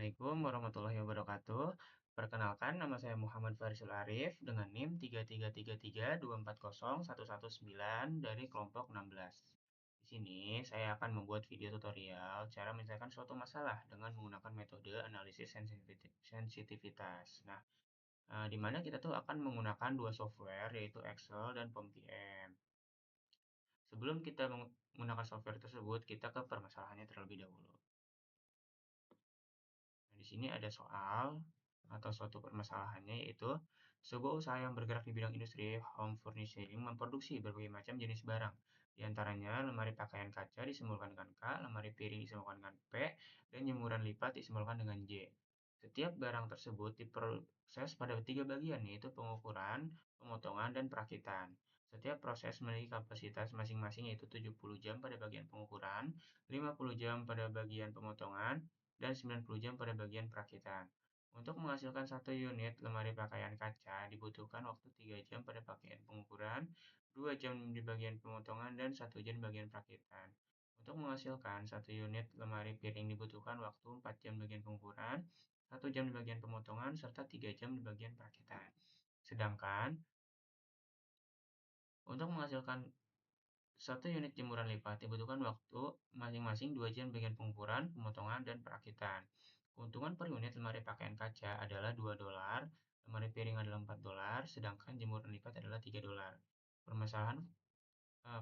Assalamualaikum warahmatullahi wabarakatuh. Perkenalkan, nama saya Muhammad Farisul Arif dengan NIM 33332401191 dari kelompok 16. Di sini saya akan membuat video tutorial cara menyelesaikan suatu masalah dengan menggunakan metode analisis sensitivitas. Nah, di mana kita tuh akan menggunakan dua software yaitu Excel dan POM-PM. Sebelum kita menggunakan software tersebut, kita ke permasalahannya terlebih dahulu. Nah, di sini ada soal atau suatu permasalahannya yaitu sebuah usaha yang bergerak di bidang industri home furnishing memproduksi berbagai macam jenis barang. Di antaranya lemari pakaian kaca disimbolkan dengan K, lemari piring disimbolkan dengan P, dan jemuran lipat disimbolkan dengan J. Setiap barang tersebut diproses pada tiga bagian yaitu pengukuran, pemotongan, dan perakitan. Setiap proses memiliki kapasitas masing-masing yaitu 70 jam pada bagian pengukuran, 50 jam pada bagian pemotongan, dan 90 jam pada bagian perakitan. Untuk menghasilkan satu unit lemari pakaian kaca dibutuhkan waktu 3 jam pada bagian pengukuran, 2 jam di bagian pemotongan, dan 1 jam di bagian perakitan. Untuk menghasilkan satu unit lemari piring dibutuhkan waktu 4 jam di bagian pengukuran, 1 jam di bagian pemotongan, serta 3 jam di bagian perakitan. Sedangkan untuk menghasilkan satu unit jemuran lipat dibutuhkan waktu masing-masing 2 jam bagian pengukuran, pemotongan, dan perakitan. Keuntungan per unit lemari pakaian kaca adalah $2, lemari piring adalah $4, sedangkan jemuran lipat adalah $3. Permasalahan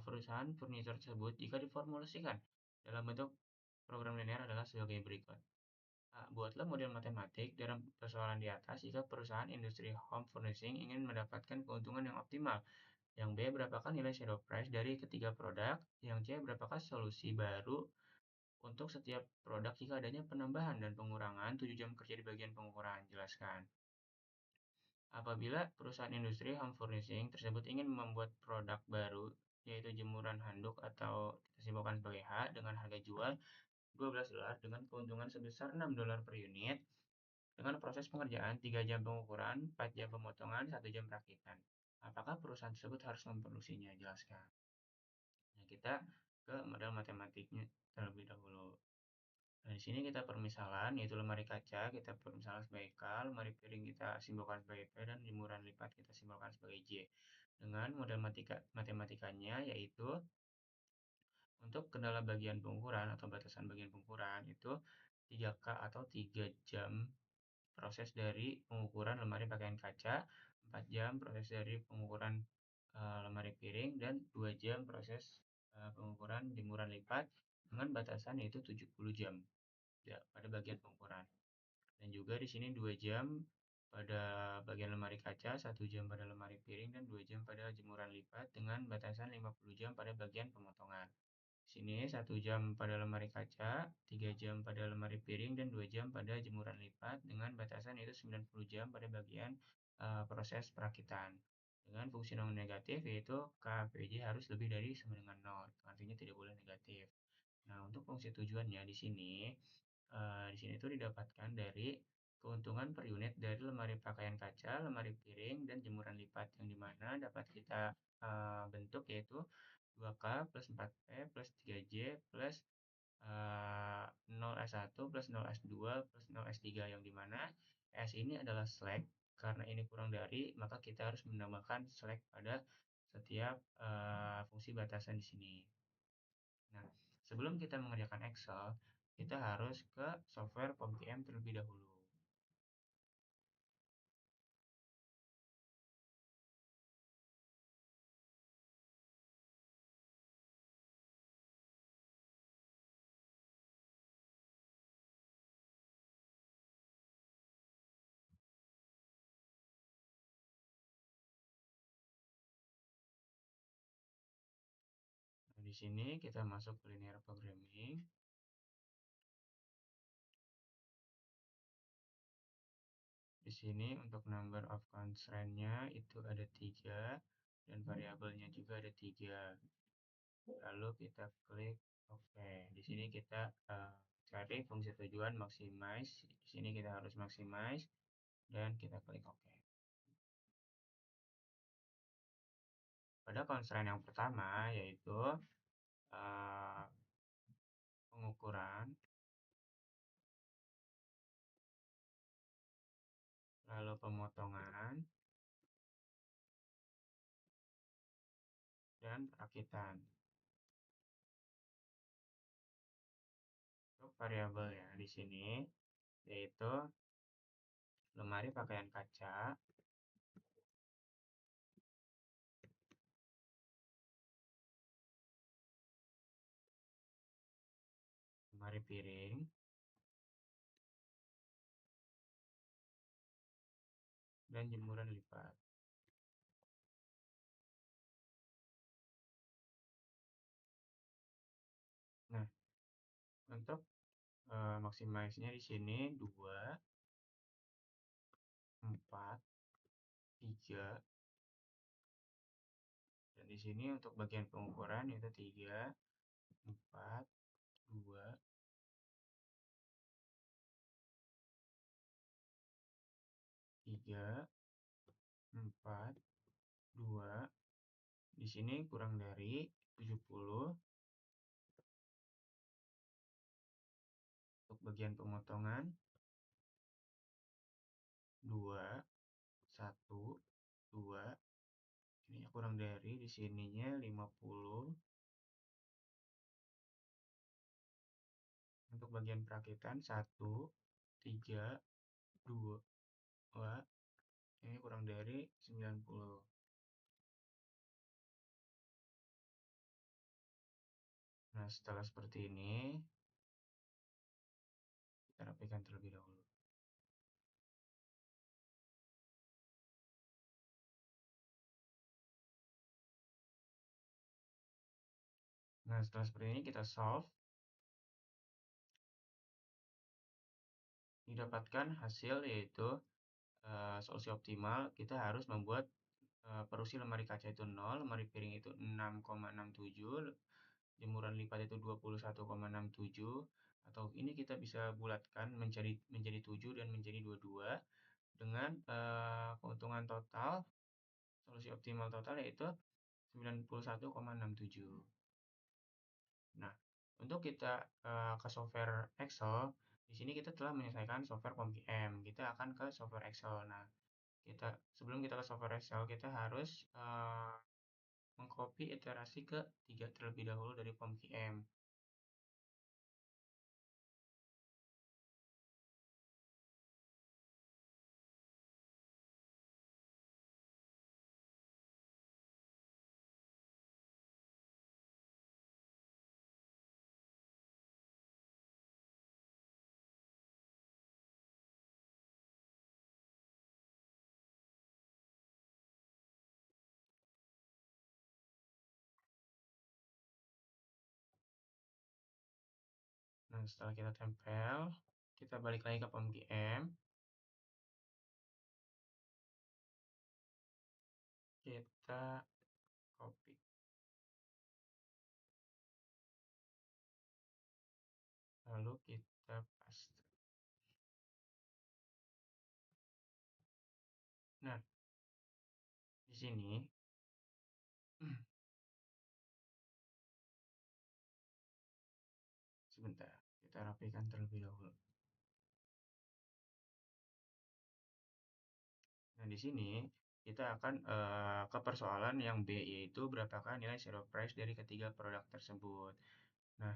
perusahaan furnitur tersebut jika diformulasikan dalam bentuk program linear adalah sebagai berikut. Buatlah model matematik dalam persoalan di atas jika perusahaan industri home furnishing ingin mendapatkan keuntungan yang optimal. Yang B, berapakah nilai shadow price dari ketiga produk? Yang C, berapakah solusi baru untuk setiap produk jika adanya penambahan dan pengurangan 7 jam kerja di bagian pengukuran? Jelaskan. Apabila perusahaan industri home furnishing tersebut ingin membuat produk baru, yaitu jemuran handuk atau kita simpulkan sebagai H, dengan harga jual $12 dengan keuntungan sebesar $6 per unit, dengan proses pengerjaan 3 jam pengukuran, 4 jam pemotongan, 1 jam perakitan. Apakah perusahaan tersebut harus memproduksinya? Jelaskan. Nah, kita ke model matematiknya terlebih dahulu. Nah, di sini kita permisalan, yaitu lemari kaca, kita permisalan sebagai K, lemari piring kita simbolkan sebagai P, dan jemuran lipat kita simbolkan sebagai J. Dengan model matematikanya, yaitu untuk kendala bagian pengukuran atau batasan bagian pengukuran, itu 3K atau 3 jam proses dari pengukuran lemari pakaian kaca, 4 jam proses dari pengukuran lemari piring, dan 2 jam proses pengukuran jemuran lipat dengan batasan yaitu 70 jam ya, pada bagian pengukuran. Dan juga di sini 2 jam pada bagian lemari kaca, 1 jam pada lemari piring, dan 2 jam pada jemuran lipat dengan batasan 50 jam pada bagian pemotongan. Sini 1 jam pada lemari kaca, 3 jam pada lemari piring, dan 2 jam pada jemuran lipat dengan batasan yaitu 90 jam pada bagian proses perakitan. Dengan fungsi non negatif yaitu KPJ harus lebih dari sama dengan 0, artinya tidak boleh negatif. Nah, untuk fungsi tujuannya di sini itu didapatkan dari keuntungan per unit dari lemari pakaian kaca, lemari piring, dan jemuran lipat yang dimana dapat kita bentuk yaitu 2K plus 4P plus 3J plus 0S1 plus 0S2 plus 0S3 yang dimana S ini adalah slack. Karena ini kurang dari, maka kita harus menambahkan slack pada setiap fungsi batasan di sini. Nah, sebelum kita mengerjakan Excel, kita harus ke software POM-PM terlebih dahulu. Nah, di sini kita masuk ke linear programming. Di sini untuk number of constraint-nya itu ada 3 dan variabelnya juga ada 3. Lalu kita klik OK. Di sini kita cari fungsi tujuan maximize. Di sini kita harus maximize dan kita klik OK. Pada constraint yang pertama yaitu pengukuran Lalu pemotongan dan perakitan. Untuk variabelnya di sini yaitu lemari pakaian kaca, lemari piring, dan jemuran lipat. Nah, untuk maksimalnya di sini 2, 4, 3, dan di sini untuk bagian pengukuran yaitu 3, 4, 2, 3, 4, 2. Di sini kurang dari 70. Untuk bagian pemotongan 2, 1, 2. Ini kurang dari di sininya 50. Untuk bagian perakitan 1, 3, 2. Ini kurang dari 90. Nah, setelah seperti ini, kita rapikan terlebih dahulu. Nah, setelah seperti ini kita solve. Didapatkan hasil yaitu solusi optimal. Kita harus membuat perusi lemari kaca itu 0, lemari piring itu 6,67, jemuran lipat itu 21,67, atau ini kita bisa bulatkan menjadi 7 dan menjadi 22 dengan keuntungan total, solusi optimal total yaitu 91,67. Nah, untuk kita ke software Excel, di sini kita telah menyelesaikan software POMPM. Kita akan ke software Excel. Nah, sebelum kita ke software Excel, kita harus mengcopy iterasi ke 3 terlebih dahulu dari POMPM. Nah, setelah kita tempel, kita balik lagi ke POMPM. Kita copy. Lalu kita paste. Nah, di sini sebentar, kita rapikan terlebih dahulu. Nah, di sini kita akan ke persoalan yang B, yaitu berapakah nilai shadow price dari ketiga produk tersebut. Nah,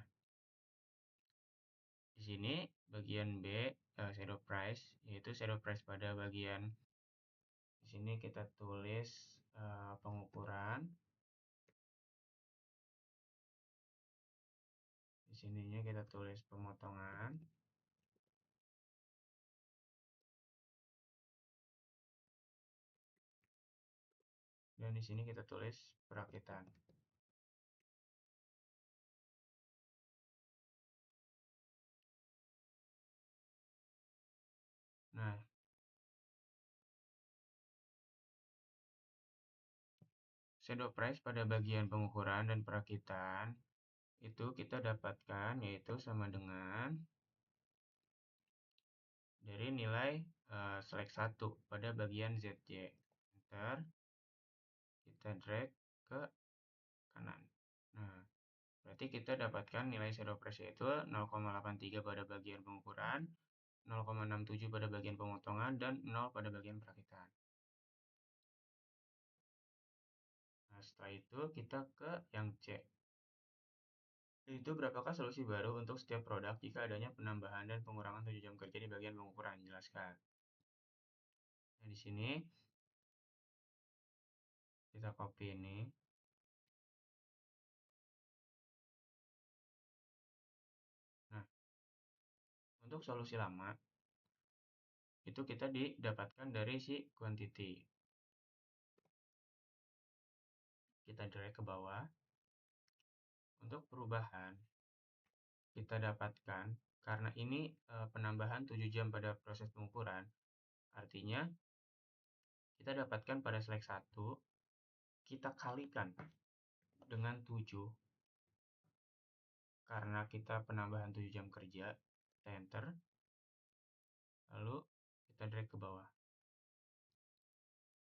di sini bagian B, shadow price, yaitu shadow price pada bagian di sini kita tulis pengukuran. Di sininya kita tulis pemotongan. Dan di sini kita tulis perakitan. Nah, shadow price pada bagian pengukuran dan perakitan itu kita dapatkan yaitu sama dengan dari nilai select 1 pada bagian ZY. Enter, kita drag ke kanan. Nah, berarti kita dapatkan nilai shadow price yaitu 0,83 pada bagian pengukuran 0,67 pada bagian pemotongan, dan 0 pada bagian perakitan. Nah, setelah itu kita ke yang C. Itu berapakah solusi baru untuk setiap produk jika adanya penambahan dan pengurangan 7 jam kerja di bagian pengukuran? Jelaskan. Nah, di sini kita copy ini. Nah, untuk solusi lama, itu kita didapatkan dari si quantity. Kita drag ke bawah. Untuk perubahan, kita dapatkan, karena ini penambahan 7 jam pada proses pengukuran, artinya kita dapatkan pada slide 1, kita kalikan dengan 7, karena kita penambahan 7 jam kerja, kita enter, lalu kita drag ke bawah.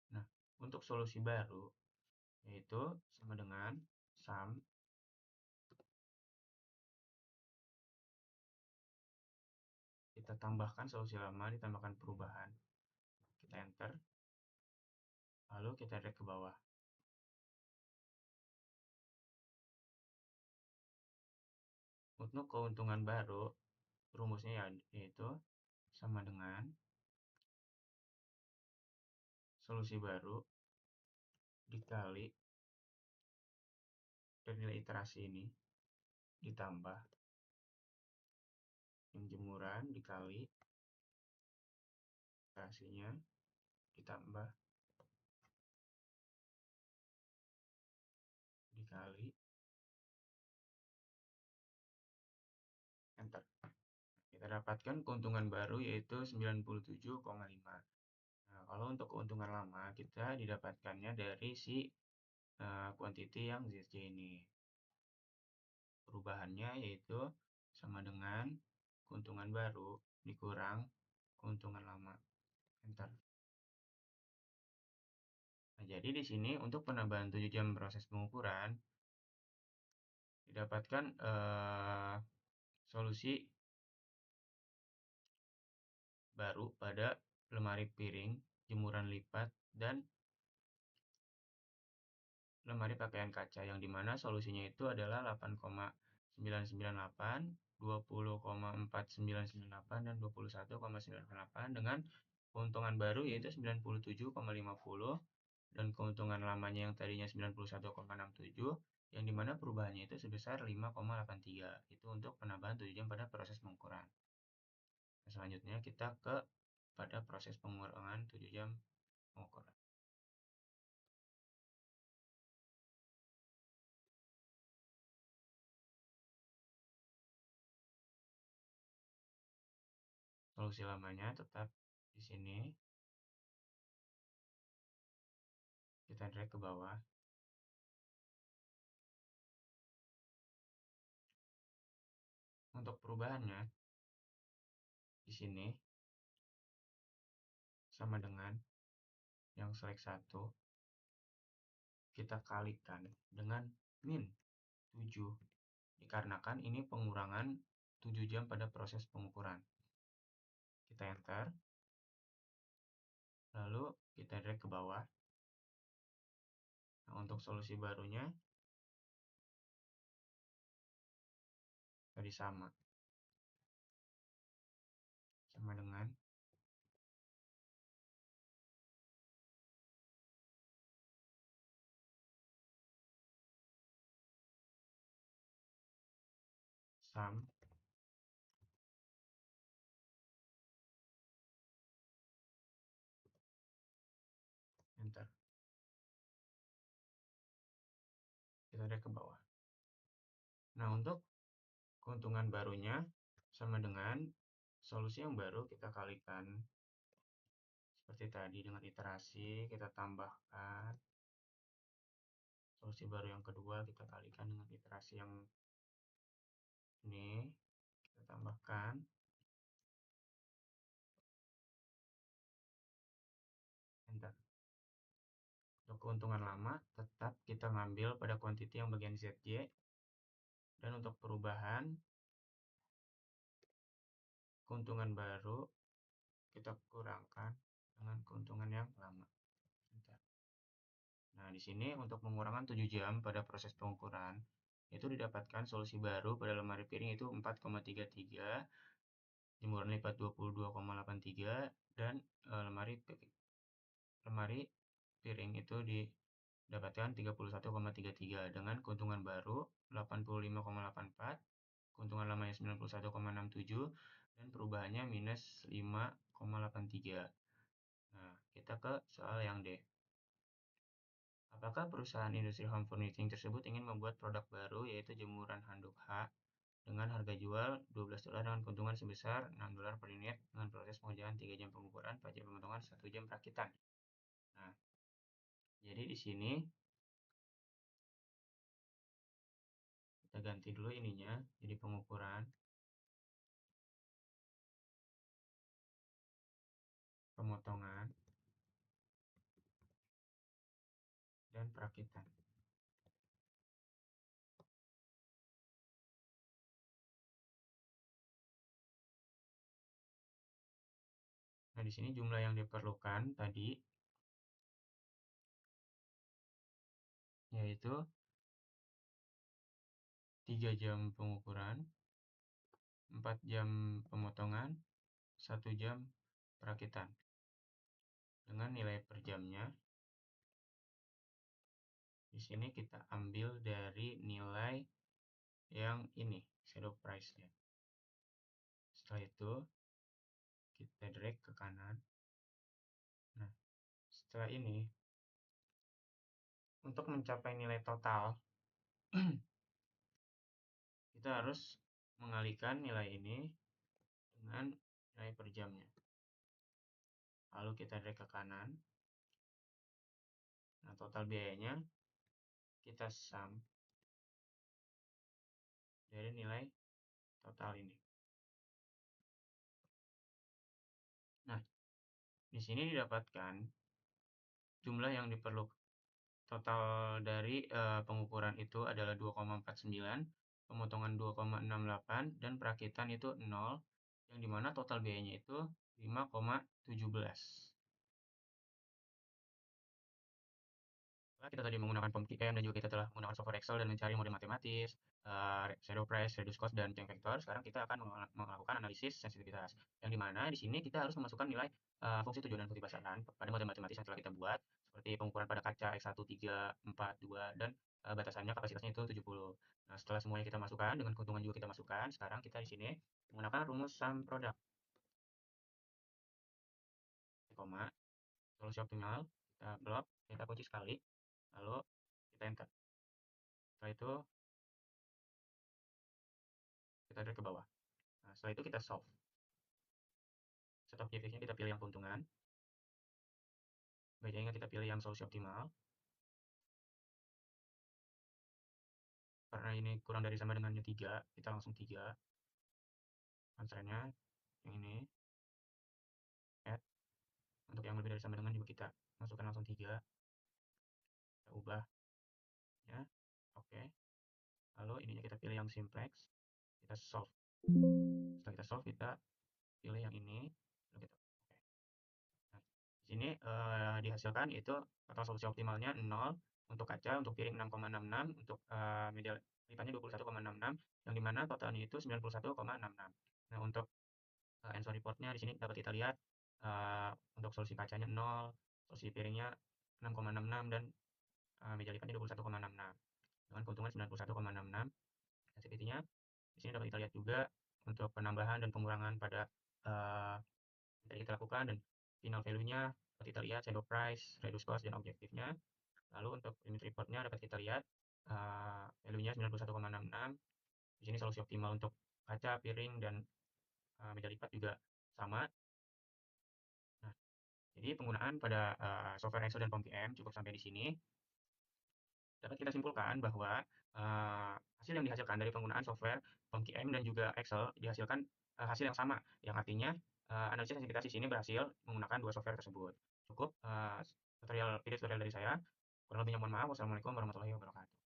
Nah, untuk solusi baru, yaitu sama dengan sum, kita tambahkan solusi lama, ditambahkan perubahan, kita enter, lalu kita drag ke bawah. Untuk keuntungan baru, rumusnya yaitu sama dengan solusi baru dikali dari nilai iterasi ini ditambah yang jemuran dikali iterasinya ditambah dikali enter. Kita dapatkan keuntungan baru yaitu 97,5. Nah, kalau untuk keuntungan lama kita didapatkannya dari si quantity yang ZC ini. Perubahannya yaitu sama dengan keuntungan baru dikurang keuntungan lama. Enter. Nah, jadi di sini untuk penambahan 7 jam proses pengukuran didapatkan solusi baru pada lemari piring, jemuran lipat, dan lemari pakaian kaca, yang dimana solusinya itu adalah 8,998, 20,4998, dan 21,98 dengan keuntungan baru yaitu 97,50 dan keuntungan lamanya yang tadinya 91,67 yang dimana perubahannya itu sebesar 5,83. Itu untuk penambahan 7 jam pada proses pengukuran. Nah, selanjutnya kita pada proses pengurangan 7 jam pengukuran. Solusi lamanya tetap di sini. Kita drag ke bawah. Untuk perubahannya di sini sama dengan yang select 1 kita kalikan dengan min 7 dikarenakan ini pengurangan 7 jam pada proses pengukuran. Kita enter, lalu kita drag ke bawah. Nah, untuk solusi barunya tadi sama dengan sum enter. Kita drag ke bawah. Nah, untuk keuntungan barunya sama dengan solusi yang baru kita kalikan seperti tadi dengan iterasi kita tambahkan solusi baru yang kedua kita kalikan dengan iterasi yang ini kita tambahkan enter. Untuk keuntungan lama tetap kita ngambil pada quantity yang bagian ZJ, dan untuk perubahan keuntungan baru kita kurangkan dengan keuntungan yang lama. Bentar. Nah, di sini untuk mengurangan 7 jam pada proses pengukuran, itu didapatkan solusi baru pada lemari piring itu 4,33, jemuran lipat 22,83, dan lemari piring itu didapatkan 31,33 dengan keuntungan baru 85,84, keuntungan lamanya 91,67, dan perubahannya minus 5,83. Nah, kita ke soal yang D. Apakah perusahaan industri home furnishing tersebut ingin membuat produk baru yaitu jemuran handuk H dengan harga jual $12 dengan keuntungan sebesar $6 per unit dengan proses pengerjaan 3 jam pengukuran, pajak pemotongan 1 jam perakitan. Nah, jadi di sini kita ganti dulu ininya jadi pengukuran, pemotongan, dan perakitan. Nah, di sini jumlah yang diperlukan tadi yaitu 3 jam pengukuran, 4 jam pemotongan, 1 jam perakitan. Dengan nilai per jamnya, di sini kita ambil dari nilai yang ini, shadow price-nya. Setelah itu, kita drag ke kanan. Nah, setelah ini, untuk mencapai nilai total, kita harus mengalihkan nilai ini dengan nilai per jamnya. Lalu kita drag ke kanan. Nah, total biayanya kita sum dari nilai total ini. Nah, di sini didapatkan jumlah yang diperlukan total dari pengukuran itu adalah 2,49, pemotongan 2,68, dan perakitan itu 0, yang dimana total biayanya itu 5,17. Setelah kita tadi menggunakan POM-QM dan juga kita telah menggunakan software Excel dan mencari model matematis, shadow price, reduce cost, dan change vector, sekarang kita akan melakukan analisis sensitivitas. Yang dimana di sini kita harus memasukkan nilai fungsi tujuan dan fungsi pasaran pada model matematis yang telah kita buat, seperti pengukuran pada kaca X1, 3, 4, 2, dan batasannya kapasitasnya itu 70. Nah, setelah semuanya kita masukkan, dengan keuntungan juga kita masukkan, sekarang kita di sini menggunakan rumus sum product, koma, solusi optimal, kita blok, kita kunci sekali, lalu kita enter. Setelah itu kita drag ke bawah. Nah, setelah itu kita solve. Set objektifnya kita pilih yang keuntungan. Bajanya kita pilih yang solusi optimal. Karena ini kurang dari sama dengannya 3, kita langsung 3. Constraint-nya yang ini. Add. Untuk yang lebih dari sama dengan juga kita masukkan langsung 3. Kita ubah. Ya. Oke. Lalu ininya kita pilih yang simplex. Kita solve. Setelah kita solve, kita pilih yang ini. Lalu kita oke. Nah, di sini dihasilkan itu total solusi optimalnya 0 untuk kaca, untuk piring 6,66, untuk media lipatnya 21,66, yang dimana totalnya itu 91,66. Nah, untuk answer report-nya di sini dapat kita lihat untuk solusi kacanya 0, solusi piringnya 6,66, dan meja lipatnya 21,66 dengan keuntungan 91,66. Sensitivity-nya di sini dapat kita lihat juga untuk penambahan dan pengurangan pada yang kita lakukan, dan final value-nya dapat kita lihat shadow price, reduce cost, dan objektifnya. Lalu untuk limit report-nya dapat kita lihat value-nya 91,66. Di sini solusi optimal untuk kaca, piring, dan meja lipat juga sama. Nah, jadi penggunaan pada software Excel dan POM-QM cukup sampai di sini. Dapat kita simpulkan bahwa hasil yang dihasilkan dari penggunaan software POM-QM dan juga Excel dihasilkan hasil yang sama, yang artinya analisis sensitivitas di sini berhasil menggunakan dua software tersebut. Cukup tutorial dari saya. Kurang lebihnya mohon maaf. Wassalamualaikum warahmatullahi wabarakatuh.